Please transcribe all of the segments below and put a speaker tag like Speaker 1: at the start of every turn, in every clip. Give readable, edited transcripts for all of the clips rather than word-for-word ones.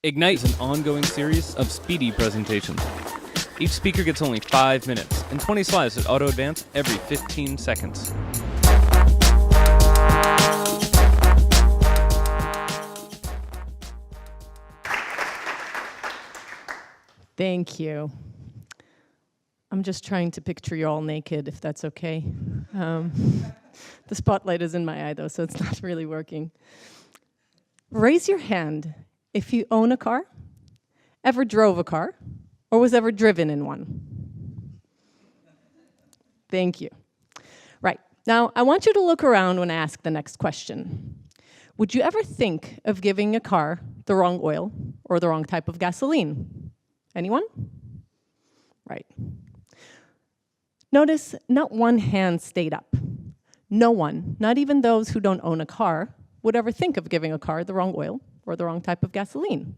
Speaker 1: Ignite is an ongoing series of speedy presentations. Each speaker gets only 5 minutes and 20 slides that auto-advance every 15 seconds.
Speaker 2: Thank you. I'm just trying to picture you all naked, if that's okay. The spotlight is in my eye, though, so it's not really working. Raise your hand if you own a car, ever drove a car, or was ever driven in one. Thank you. Right. Now, I want you to look around when I ask the next question. Would you ever think of giving a car the wrong oil or the wrong type of gasoline? Anyone? Right. Notice not one hand stayed up. No one, not even those who don't own a car, would ever think of giving a car the wrong oil or the wrong type of gasoline.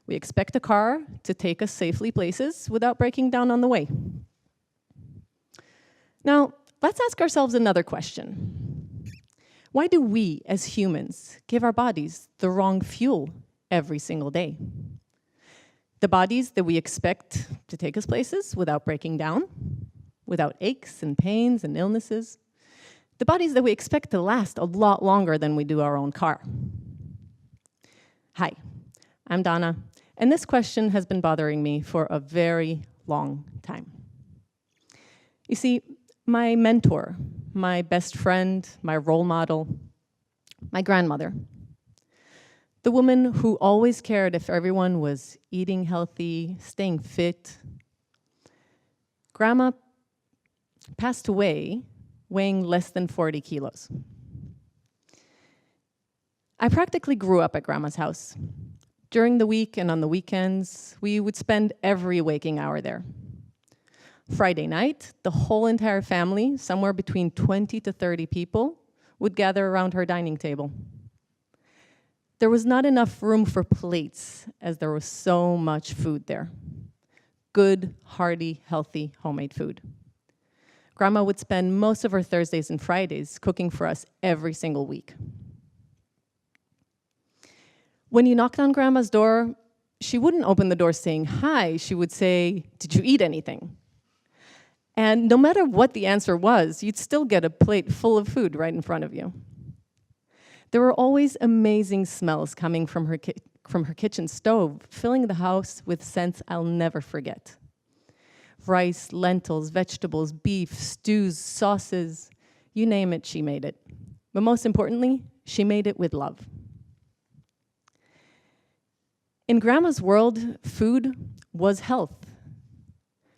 Speaker 2: We expect a car to take us safely places without breaking down on the way. Now, let's ask ourselves another question. Why do we, as humans, give our bodies the wrong fuel every single day? The bodies that we expect to take us places without breaking down, without aches and pains and illnesses. The bodies that we expect to last a lot longer than we do our own car. Hi, I'm Donna, and this question has been bothering me for a very long time. You see, my mentor, my best friend, my role model, my grandmother, the woman who always cared if everyone was eating healthy, staying fit. Grandma passed away weighing less than 40 kilos. I practically grew up at Grandma's house. During the week and on the weekends, we would spend every waking hour there. Friday night, the whole entire family, somewhere between 20 to 30 people, would gather around her dining table. There was not enough room for plates, as there was so much food there. Good, hearty, healthy, homemade food. Grandma would spend most of her Thursdays and Fridays cooking for us every single week. When you knocked on Grandma's door, she wouldn't open the door saying hi. She would say, "Did you eat anything?" And no matter what the answer was, you'd still get a plate full of food right in front of you. There were always amazing smells coming from her kitchen stove, filling the house with scents I'll never forget. Rice, lentils, vegetables, beef, stews, sauces, you name it, she made it. But most importantly, she made it with love. In Grandma's world, food was health.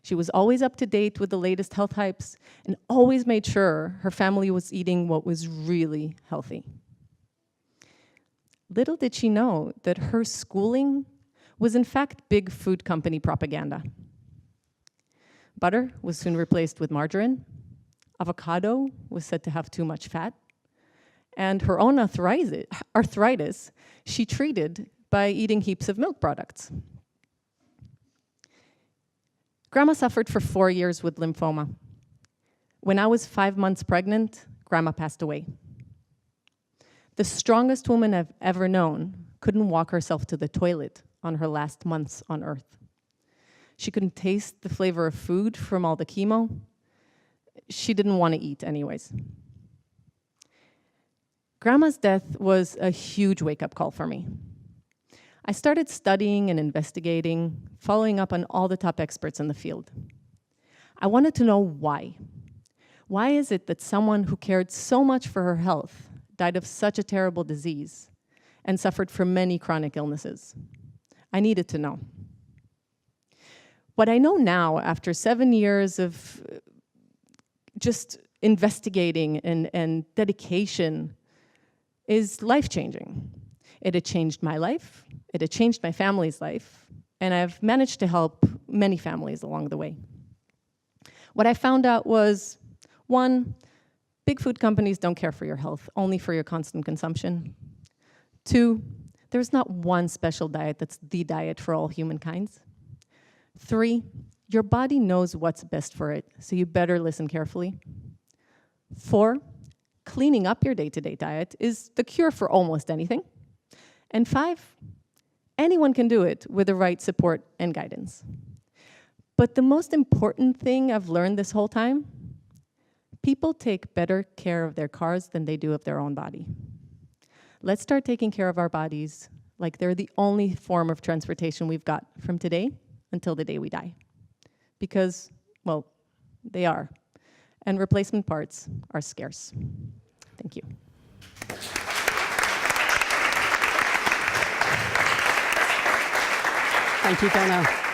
Speaker 2: She was always up to date with the latest health hypes and always made sure her family was eating what was really healthy. Little did she know that her schooling was in fact big food company propaganda. Butter was soon replaced with margarine. Avocado was said to have too much fat. And her own arthritis she treated by eating heaps of milk products. Grandma suffered for 4 years with lymphoma. When I was 5 months pregnant, Grandma passed away. The strongest woman I've ever known couldn't walk herself to the toilet on her last months on Earth. She couldn't taste the flavor of food from all the chemo. She didn't want to eat anyways. Grandma's death was a huge wake-up call for me. I started studying and investigating, following up on all the top experts in the field. I wanted to know why. Why is it that someone who cared so much for her health died of such a terrible disease and suffered from many chronic illnesses? I needed to know. What I know now, after 7 years of just investigating and dedication, is life-changing. It had changed my life, it had changed my family's life, and I've managed to help many families along the way. What I found out was, 1, big food companies don't care for your health, only for your constant consumption. 2, there's not one special diet that's the diet for all humankind. 3, your body knows what's best for it, so you better listen carefully. 4, cleaning up your day-to-day diet is the cure for almost anything. And 5, Anyone can do it with the right support and guidance. But the most important thing I've learned this whole time, people take better care of their cars than they do of their own body. Let's start taking care of our bodies like they're the only form of transportation we've got from today until the day we die. Because, well, they are. And replacement parts are scarce. Thank you.
Speaker 3: Thank you, Donna.